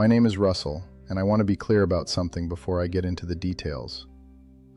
My name is Russell, and I want to be clear about something before I get into the details.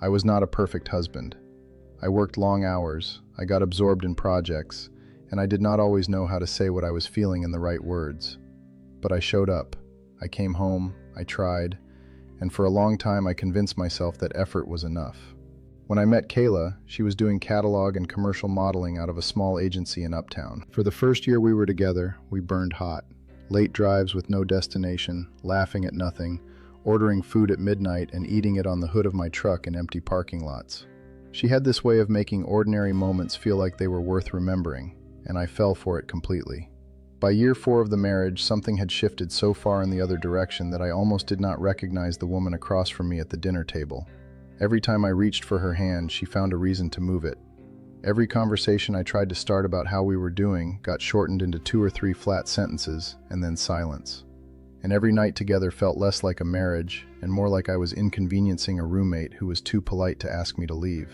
I was not a perfect husband. I worked long hours, I got absorbed in projects, and I did not always know how to say what I was feeling in the right words. But I showed up. I came home, I tried, and for a long time I convinced myself that effort was enough. When I met Kayla, she was doing catalog and commercial modeling out of a small agency in Uptown. For the first year we were together, we burned hot. Late drives with no destination, laughing at nothing, ordering food at midnight and eating it on the hood of my truck in empty parking lots. She had this way of making ordinary moments feel like they were worth remembering, and I fell for it completely. By year 4 of the marriage, something had shifted so far in the other direction that I almost did not recognize the woman across from me at the dinner table. Every time I reached for her hand, she found a reason to move it. Every conversation I tried to start about how we were doing got shortened into 2 or 3 flat sentences, and then silence. And every night together felt less like a marriage and more like I was inconveniencing a roommate who was too polite to ask me to leave.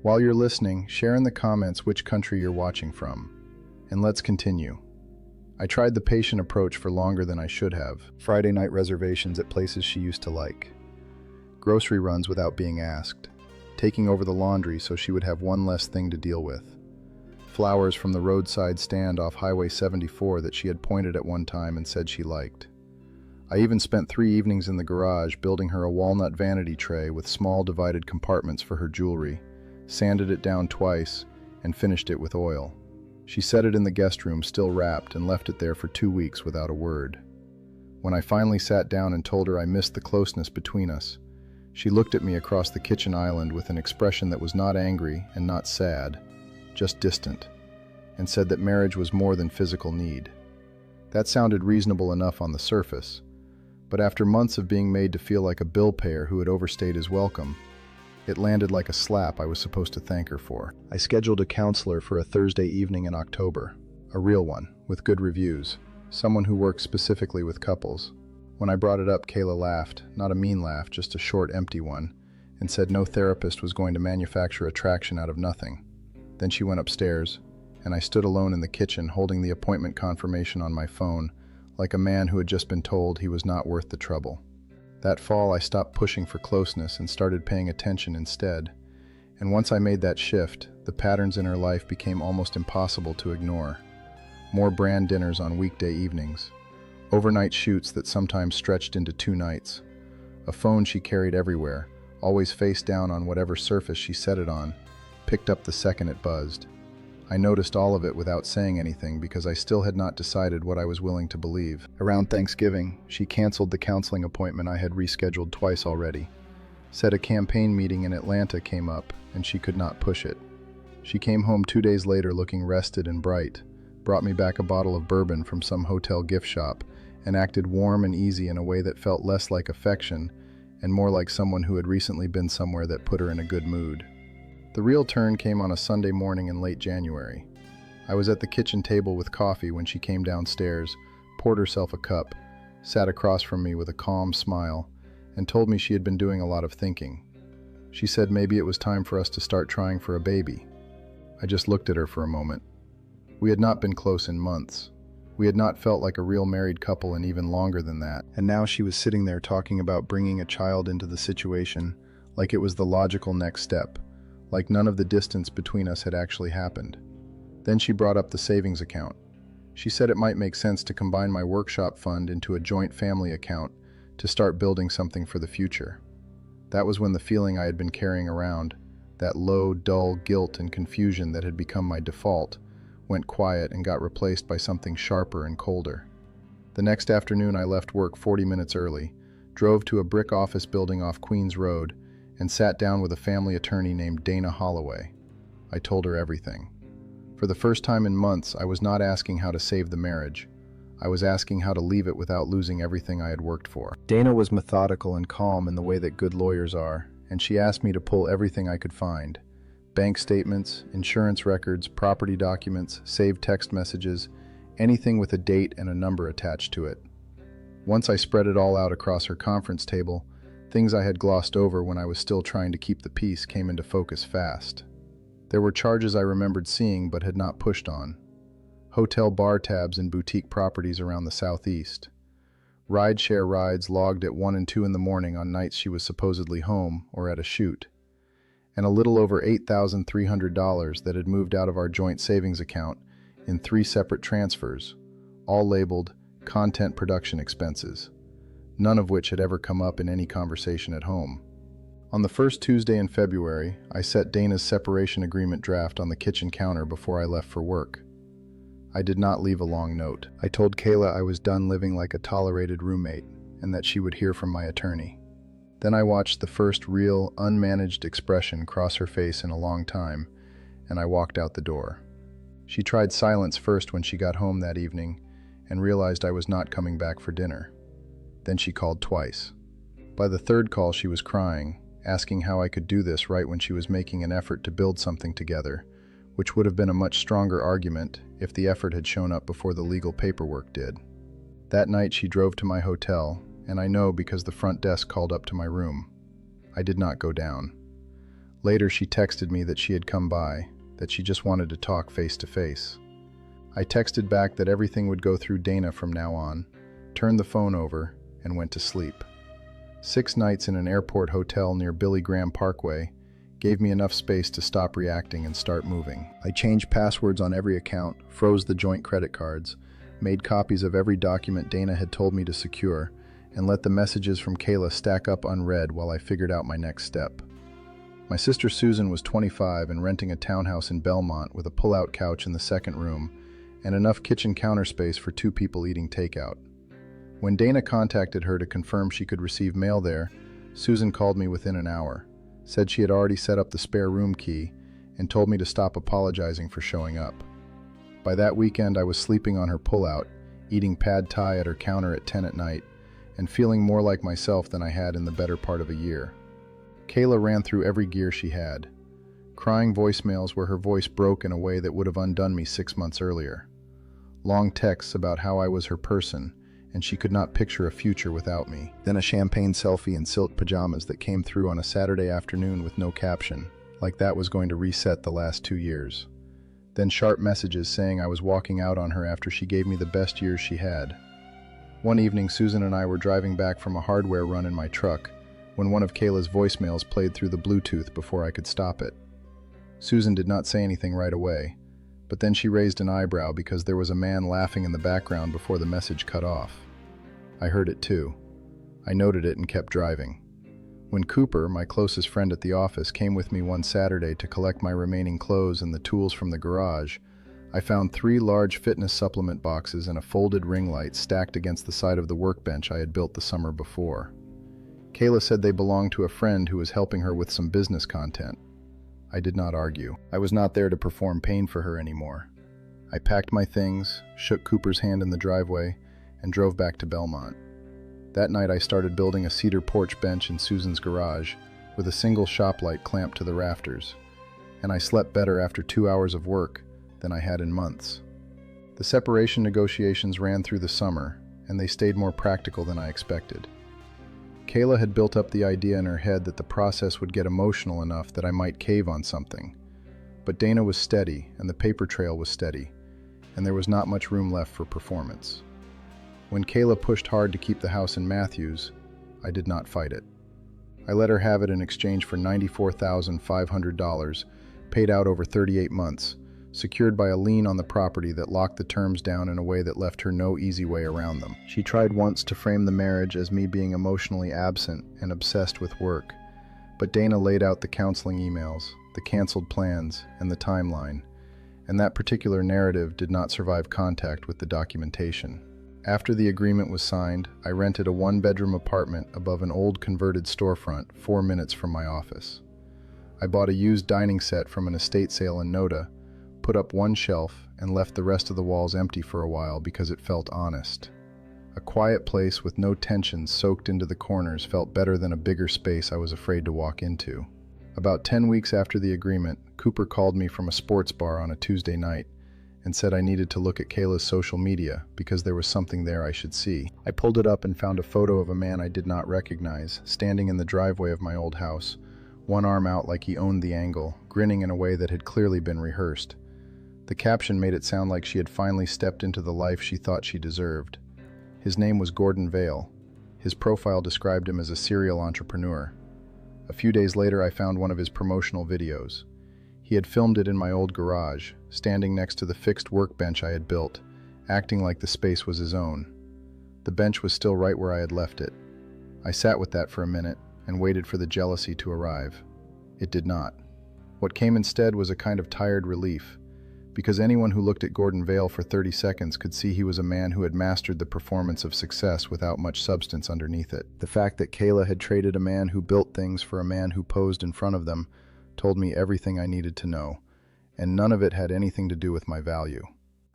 While you're listening, share in the comments which country you're watching from. And let's continue. I tried the patient approach for longer than I should have. Friday night reservations at places she used to like. Grocery runs without being asked. Taking over the laundry so she would have one less thing to deal with. Flowers from the roadside stand off Highway 74 that she had pointed at one time and said she liked. I even spent 3 evenings in the garage building her a walnut vanity tray with small divided compartments for her jewelry, sanded it down twice, and finished it with oil. She set it in the guest room still wrapped and left it there for 2 weeks without a word. When I finally sat down and told her I missed the closeness between us, she looked at me across the kitchen island with an expression that was not angry and not sad, just distant, and said that marriage was more than physical need. That sounded reasonable enough on the surface, but after months of being made to feel like a bill payer who had overstayed his welcome, it landed like a slap I was supposed to thank her for. I scheduled a counselor for a Thursday evening in October, a real one, with good reviews, someone who works specifically with couples. When I brought it up, Kayla laughed, not a mean laugh, just a short, empty one, and said no therapist was going to manufacture attraction out of nothing. Then she went upstairs, and I stood alone in the kitchen holding the appointment confirmation on my phone, like a man who had just been told he was not worth the trouble. That fall, I stopped pushing for closeness and started paying attention instead. And once I made that shift, the patterns in her life became almost impossible to ignore. More brand dinners on weekday evenings. Overnight shoots that sometimes stretched into 2 nights. A phone she carried everywhere, always face down on whatever surface she set it on, picked up the second it buzzed. I noticed all of it without saying anything because I still had not decided what I was willing to believe. Around Thanksgiving, she canceled the counseling appointment I had rescheduled twice already. Said a campaign meeting in Atlanta came up, and she could not push it. She came home 2 days later looking rested and bright, brought me back a bottle of bourbon from some hotel gift shop, and acted warm and easy in a way that felt less like affection and more like someone who had recently been somewhere that put her in a good mood. The real turn came on a Sunday morning in late January. I was at the kitchen table with coffee when she came downstairs, poured herself a cup, sat across from me with a calm smile, and told me she had been doing a lot of thinking. She said maybe it was time for us to start trying for a baby. I just looked at her for a moment. We had not been close in months. We had not felt like a real married couple in even longer than that, and now she was sitting there talking about bringing a child into the situation like it was the logical next step, like none of the distance between us had actually happened. Then she brought up the savings account. She said it might make sense to combine my workshop fund into a joint family account to start building something for the future. That was when the feeling I had been carrying around, that low, dull guilt and confusion that had become my default, went quiet and got replaced by something sharper and colder. The next afternoon I left work 40 minutes early, drove to a brick office building off Queens Road, and sat down with a family attorney named Dana Holloway. I told her everything. For the first time in months, I was not asking how to save the marriage. I was asking how to leave it without losing everything I had worked for. Dana was methodical and calm in the way that good lawyers are, and she asked me to pull everything I could find. Bank statements, insurance records, property documents, saved text messages, anything with a date and a number attached to it. Once I spread it all out across her conference table, things I had glossed over when I was still trying to keep the peace came into focus fast. There were charges I remembered seeing but had not pushed on. Hotel bar tabs in boutique properties around the Southeast. rideshare rides logged at 1 and 2 in the morning on nights she was supposedly home or at a shoot, and a little over $8,300 that had moved out of our joint savings account in 3 separate transfers, all labeled content production expenses, none of which had ever come up in any conversation at home. On the first Tuesday in February, I set Dana's separation agreement draft on the kitchen counter before I left for work. I did not leave a long note. I told Kayla I was done living like a tolerated roommate and that she would hear from my attorney. Then I watched the first real, unmanaged expression cross her face in a long time, and I walked out the door. She tried silence first when she got home that evening and realized I was not coming back for dinner. Then she called twice. By the third call, she was crying, asking how I could do this right when she was making an effort to build something together, which would have been a much stronger argument if the effort had shown up before the legal paperwork did. That night she drove to my hotel, and I know because the front desk called up to my room. I did not go down. Later she texted me that she had come by, that she just wanted to talk face to face. I texted back that everything would go through Dana from now on, turned the phone over, and went to sleep. 6 nights in an airport hotel near Billy Graham Parkway gave me enough space to stop reacting and start moving. I changed passwords on every account, froze the joint credit cards, made copies of every document Dana had told me to secure, and let the messages from Kayla stack up unread while I figured out my next step. My sister Susan was 25 and renting a townhouse in Belmont with a pull-out couch in the second room and enough kitchen counter space for 2 people eating takeout. When Dana contacted her to confirm she could receive mail there, Susan called me within an hour, said she had already set up the spare room key, and told me to stop apologizing for showing up. By that weekend, I was sleeping on her pullout, eating pad thai at her counter at 10 at night, and feeling more like myself than I had in the better part of a year. Kayla ran through every gear she had, crying voicemails where her voice broke in a way that would have undone me 6 months earlier, long texts about how I was her person, and she could not picture a future without me. Then a champagne selfie in silk pajamas that came through on a Saturday afternoon with no caption, like that was going to reset the last 2 years. Then sharp messages saying I was walking out on her after she gave me the best years she had. One evening, Susan and I were driving back from a hardware run in my truck when one of Kayla's voicemails played through the Bluetooth before I could stop it. Susan did not say anything right away, but then she raised an eyebrow because there was a man laughing in the background before the message cut off. I heard it too. I noted it and kept driving. When Cooper, my closest friend at the office, came with me one Saturday to collect my remaining clothes and the tools from the garage, I found 3 large fitness supplement boxes and a folded ring light stacked against the side of the workbench I had built the summer before. Kayla said they belonged to a friend who was helping her with some business content. I did not argue. I was not there to perform pain for her anymore. I packed my things, shook Cooper's hand in the driveway, and drove back to Belmont. That night I started building a cedar porch bench in Susan's garage with a single shop light clamped to the rafters, and I slept better after 2 hours of work than I had in months. The separation negotiations ran through the summer, and they stayed more practical than I expected. Kayla had built up the idea in her head that the process would get emotional enough that I might cave on something. But Dana was steady, and the paper trail was steady, and there was not much room left for performance. When Kayla pushed hard to keep the house in Matthews, I did not fight it. I let her have it in exchange for $94,500, paid out over 38 months, secured by a lien on the property that locked the terms down in a way that left her no easy way around them. She tried once to frame the marriage as me being emotionally absent and obsessed with work, but Dana laid out the counseling emails, the canceled plans, and the timeline, and that particular narrative did not survive contact with the documentation. After the agreement was signed, I rented a 1-bedroom apartment above an old converted storefront 4 minutes from my office. I bought a used dining set from an estate sale in Noda, put up 1 shelf, and left the rest of the walls empty for a while because it felt honest. A quiet place with no tensions soaked into the corners felt better than a bigger space I was afraid to walk into. About 10 weeks after the agreement, Cooper called me from a sports bar on a Tuesday night and said I needed to look at Kayla's social media because there was something there I should see. I pulled it up and found a photo of a man I did not recognize, standing in the driveway of my old house, one arm out like he owned the angle, grinning in a way that had clearly been rehearsed. The caption made it sound like she had finally stepped into the life she thought she deserved. His name was Gordon Vale. His profile described him as a serial entrepreneur. A few days later, I found one of his promotional videos. He had filmed it in my old garage, standing next to the fixed workbench I had built, acting like the space was his own. The bench was still right where I had left it. I sat with that for a minute and waited for the jealousy to arrive. It did not. What came instead was a kind of tired relief, because anyone who looked at Gordon Vale for 30 seconds could see he was a man who had mastered the performance of success without much substance underneath it. The fact that Kayla had traded a man who built things for a man who posed in front of them told me everything I needed to know, and none of it had anything to do with my value.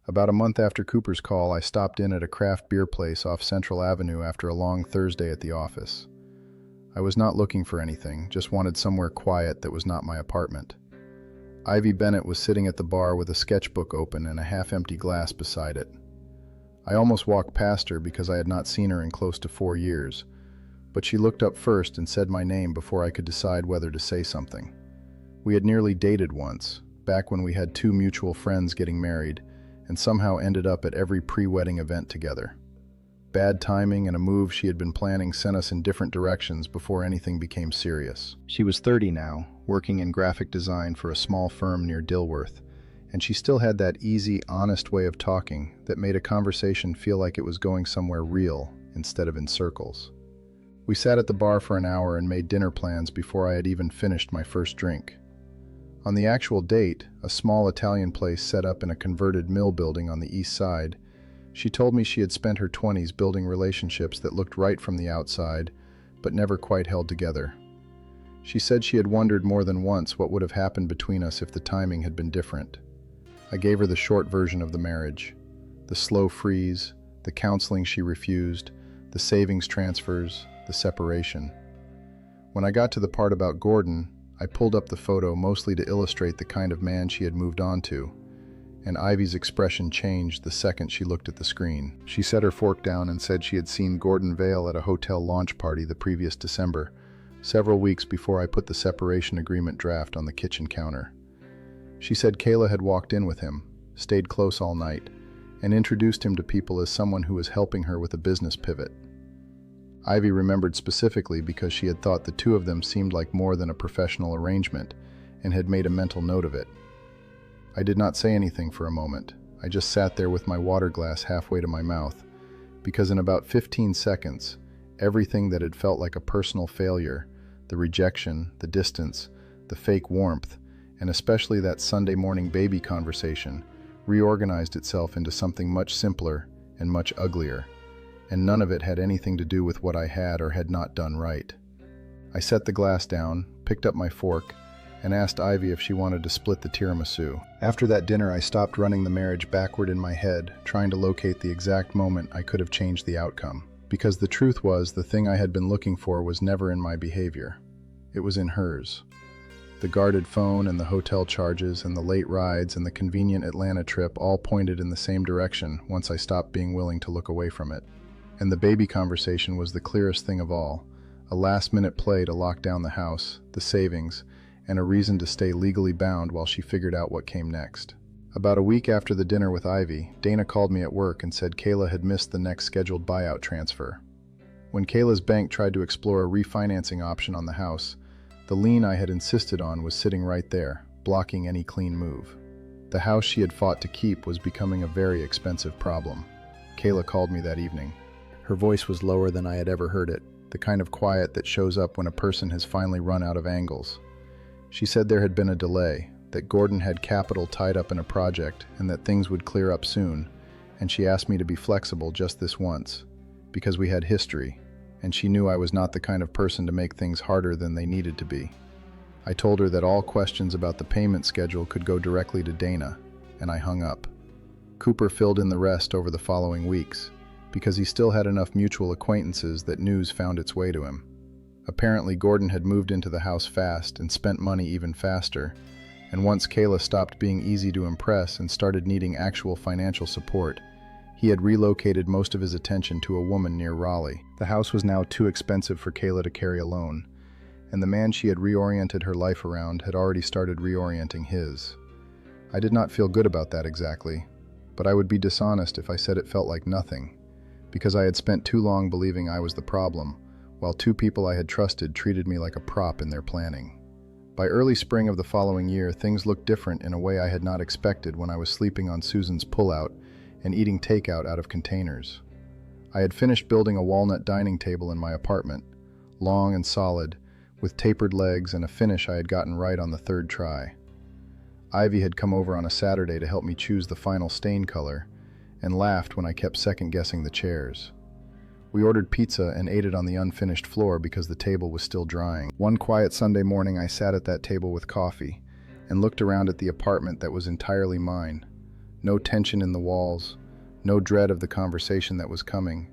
About a month after Cooper's call, I stopped in at a craft beer place off Central Avenue after a long Thursday at the office. I was not looking for anything, just wanted somewhere quiet that was not my apartment. Ivy Bennett was sitting at the bar with a sketchbook open and a half-empty glass beside it. I almost walked past her because I had not seen her in close to 4 years, but she looked up first and said my name before I could decide whether to say something. We had nearly dated once, back when we had 2 mutual friends getting married, and somehow ended up at every pre-wedding event together. Bad timing and a move she had been planning sent us in different directions before anything became serious. She was 30 now, working in graphic design for a small firm near Dilworth, and she still had that easy, honest way of talking that made a conversation feel like it was going somewhere real instead of in circles. We sat at the bar for an hour and made dinner plans before I had even finished my first drink. On the actual date, a small Italian place set up in a converted mill building on the east side, she told me she had spent her 20s building relationships that looked right from the outside, but never quite held together. She said she had wondered more than once what would have happened between us if the timing had been different. I gave her the short version of the marriage, the slow freeze, the counseling she refused, the savings transfers, the separation. When I got to the part about Gordon, I pulled up the photo mostly to illustrate the kind of man she had moved on to, and Ivy's expression changed the second she looked at the screen. She set her fork down and said she had seen Gordon Vale at a hotel launch party the previous December, several weeks before I put the separation agreement draft on the kitchen counter. She said Kayla had walked in with him, stayed close all night, and introduced him to people as someone who was helping her with a business pivot. Ivy remembered specifically because she had thought the two of them seemed like more than a professional arrangement and had made a mental note of it. I did not say anything for a moment. I just sat there with my water glass halfway to my mouth, because in about 15 seconds, everything that had felt like a personal failure, the rejection, the distance, the fake warmth, and especially that Sunday morning baby conversation, reorganized itself into something much simpler and much uglier, and none of it had anything to do with what I had or had not done right. I set the glass down, picked up my fork, and asked Ivy if she wanted to split the tiramisu. After that dinner, I stopped running the marriage backward in my head, trying to locate the exact moment I could have changed the outcome. Because the truth was, the thing I had been looking for was never in my behavior. It was in hers. The guarded phone and the hotel charges and the late rides and the convenient Atlanta trip all pointed in the same direction once I stopped being willing to look away from it. And the baby conversation was the clearest thing of all, a last-minute play to lock down the house, the savings, and a reason to stay legally bound while she figured out what came next. About a week after the dinner with Ivy, Dana called me at work and said Kayla had missed the next scheduled buyout transfer. When Kayla's bank tried to explore a refinancing option on the house, the lien I had insisted on was sitting right there, blocking any clean move. The house she had fought to keep was becoming a very expensive problem. Kayla called me that evening. Her voice was lower than I had ever heard it, the kind of quiet that shows up when a person has finally run out of angles. She said there had been a delay, that Gordon had capital tied up in a project, and that things would clear up soon, and she asked me to be flexible just this once, because we had history, and she knew I was not the kind of person to make things harder than they needed to be. I told her that all questions about the payment schedule could go directly to Dana, and I hung up. Cooper filled in the rest over the following weeks, because he still had enough mutual acquaintances that news found its way to him. Apparently, Gordon had moved into the house fast and spent money even faster, and once Kayla stopped being easy to impress and started needing actual financial support, he had relocated most of his attention to a woman near Raleigh. The house was now too expensive for Kayla to carry alone, and the man she had reoriented her life around had already started reorienting his. I did not feel good about that exactly, but I would be dishonest if I said it felt like nothing, because I had spent too long believing I was the problem, while two people I had trusted treated me like a prop in their planning. By early spring of the following year, things looked different in a way I had not expected when I was sleeping on Susan's pullout and eating takeout out of containers. I had finished building a walnut dining table in my apartment, long and solid, with tapered legs and a finish I had gotten right on the third try. Ivy had come over on a Saturday to help me choose the final stain color, and laughed when I kept second-guessing the chairs. We ordered pizza and ate it on the unfinished floor because the table was still drying. One quiet Sunday morning, I sat at that table with coffee and looked around at the apartment that was entirely mine. No tension in the walls, no dread of the conversation that was coming,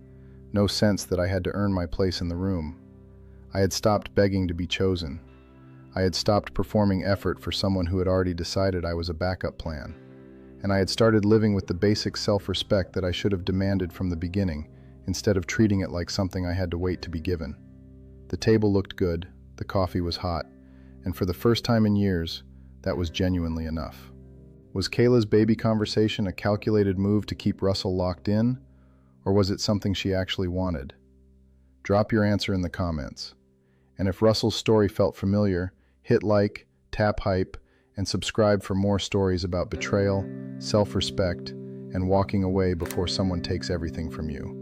no sense that I had to earn my place in the room. I had stopped begging to be chosen. I had stopped performing effort for someone who had already decided I was a backup plan. And I had started living with the basic self-respect that I should have demanded from the beginning, instead of treating it like something I had to wait to be given. The table looked good, the coffee was hot, and for the first time in years, that was genuinely enough. Was Kayla's baby conversation a calculated move to keep Russell locked in, or was it something she actually wanted? Drop your answer in the comments. And if Russell's story felt familiar, hit like, tap hype, and subscribe for more stories about betrayal, self-respect, and walking away before someone takes everything from you.